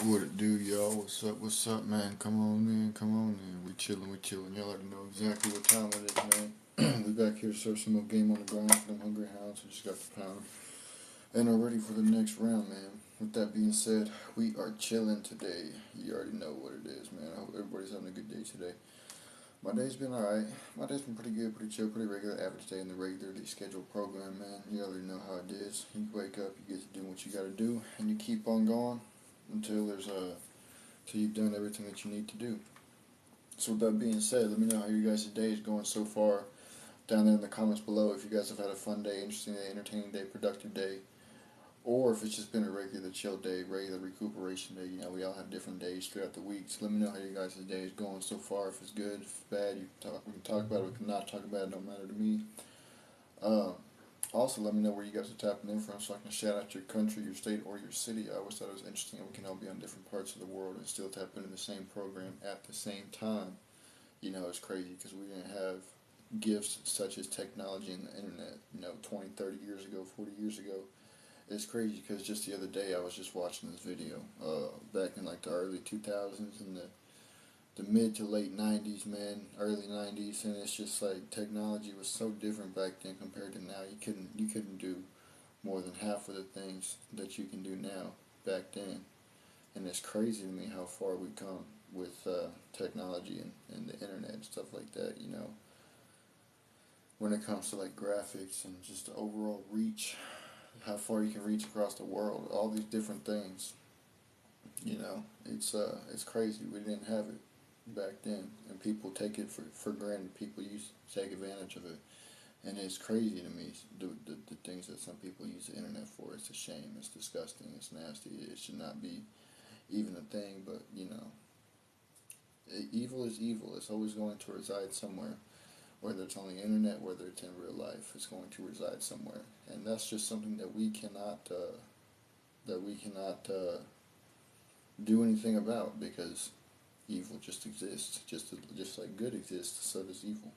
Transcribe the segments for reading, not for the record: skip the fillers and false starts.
What it do, y'all? What's up, man? Come on in. We chillin'. Y'all already know exactly what time it is, man. We back here to serve some more game on the grind for them hungry hounds who just got the pound and are ready for the next round, man. With that being said, we are chilling today. You already know what it is, man. I hope everybody's having a good day today. My day's been alright. My day's been pretty good, pretty chill, pretty regular, average day in the regularly scheduled program, man. You already know how it is. You wake up, you get to do what you gotta do, and you keep on going until till you've done everything that you need to do. So with that being said, let me know how you guys' day is going so far down there in the comments below. If you guys have had a fun day, interesting day, entertaining day, productive day, or if it's just been a regular chill day, regular recuperation day. You know, we all have different days throughout the week. So let me know how you guys' day is going so far. If it's good, if it's bad, we can talk about it. We can not talk about it. Don't matter to me. Uh, Also, let me know where you guys are tapping in from so I can shout out your country, your state, or your city. I always thought it was interesting that we can all be on different parts of the world and still tap into the same program at the same time. You know, it's crazy because we didn't have gifts such as technology and the internet, 20, 30 years ago, 40 years ago. It's crazy because just the other day I was just watching this video back in like the early 2000s and the mid to late 90s, man, early 90s, and it's just like technology was so different back then compared to now. You couldn't do more than half of the things that you can do now back then, and it's crazy to me how far we come with technology and the internet and stuff like that. You know, when it comes to like graphics and just the overall reach, how far you can reach across the world, all these different things. You know, it's crazy. We didn't have it back then, and people take it for granted. People used to take advantage of it, and it's crazy to me the things that some people use the internet for. It's a shame. It's disgusting. It's nasty. It should not be even a thing. But evil is evil. It's always going to reside somewhere, whether it's on the internet, whether it's in real life. It's going to reside somewhere, and that's just something that we cannot do anything about because evil just exists, just like good exists, so does evil.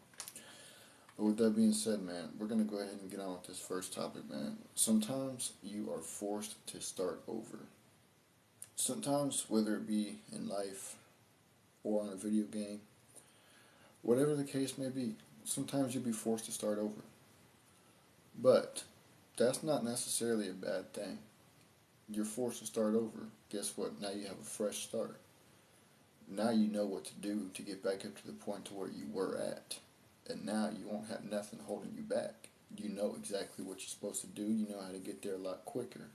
But with that being said, man, we're gonna go ahead and get on with this first topic, man. Sometimes you are forced to start over. Sometimes, whether it be in life or on a video game, whatever the case may be, sometimes you'll be forced to start over. But that's not necessarily a bad thing. You're forced to start over. Guess what? Now you have a fresh start. Now you know what to do to get back up to the point to where you were at. And now you won't have nothing holding you back. You know exactly what you're supposed to do. You know how to get there a lot quicker.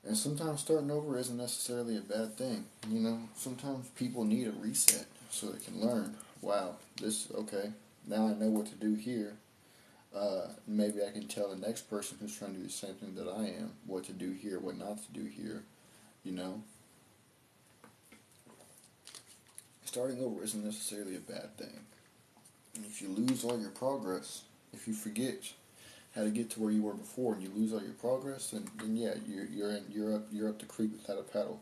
And sometimes starting over isn't necessarily a bad thing. You know, sometimes people need a reset so they can learn. Wow, okay, now I know what to do here. Maybe I can tell the next person who's trying to do the same thing that I am what to do here, what not to do here, you know. Starting over isn't necessarily a bad thing. And if you lose all your progress, if you forget how to get to where you were before and you lose all your progress, then yeah, you're up the creek without a paddle.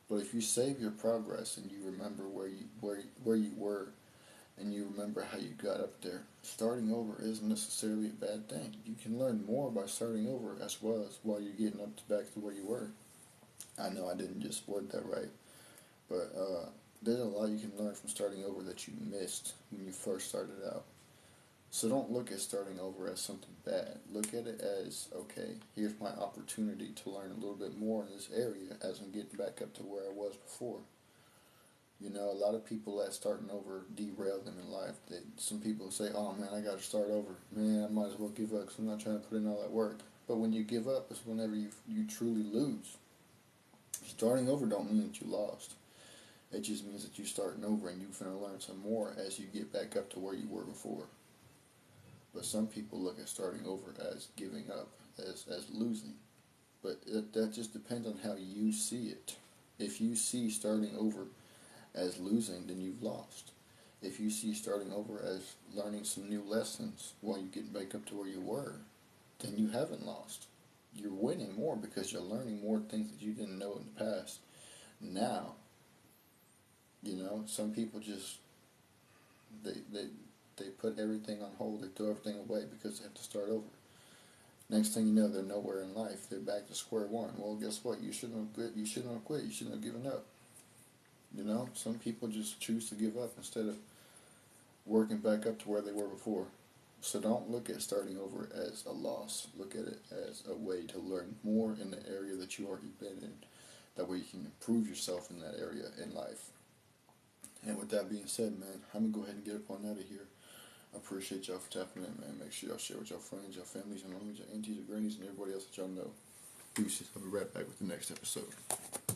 But if you save your progress and you remember where you were and you remember how you got up there, starting over isn't necessarily a bad thing. You can learn more by starting over as well as while you're getting back to where you were. I know I didn't just word that right, but there's a lot you can learn from starting over that you missed when you first started out. So don't look at starting over as something bad. Look at it as, okay, here's my opportunity to learn a little bit more in this area as I'm getting back up to where I was before. You know, a lot of people let starting over derail them in life. Some people say, oh man, I gotta start over. Man, I might as well give up because I'm not trying to put in all that work. But when you give up is whenever you truly lose. Starting over don't mean that you lost. It just means that you're starting over and you're going to learn some more as you get back up to where you were before. But some people look at starting over as giving up, as losing. But that just depends on how you see it. If you see starting over as losing, then you've lost. If you see starting over as learning some new lessons while you get back up to where you were, then you haven't lost. You're winning more because you're learning more things that you didn't know in the past. Now, some people just they put everything on hold. They throw everything away because they have to start over. Next thing you know, they're nowhere in life. They're back to square one. Well, guess what? You shouldn't have quit. You shouldn't have quit. You shouldn't have given up. You know, some people just choose to give up instead of working back up to where they were before. So don't look at starting over as a loss. Look at it as a way to learn more in the area that you already been in. That way you can improve yourself in that area in life. And with that being said, man, I'm going to go ahead and get up on out of here. I appreciate y'all for tapping in, man. Make sure y'all share with your friends, your families, your homies, your aunties, your grannies, and everybody else that y'all know. Deuces. I'll be right back with the next episode.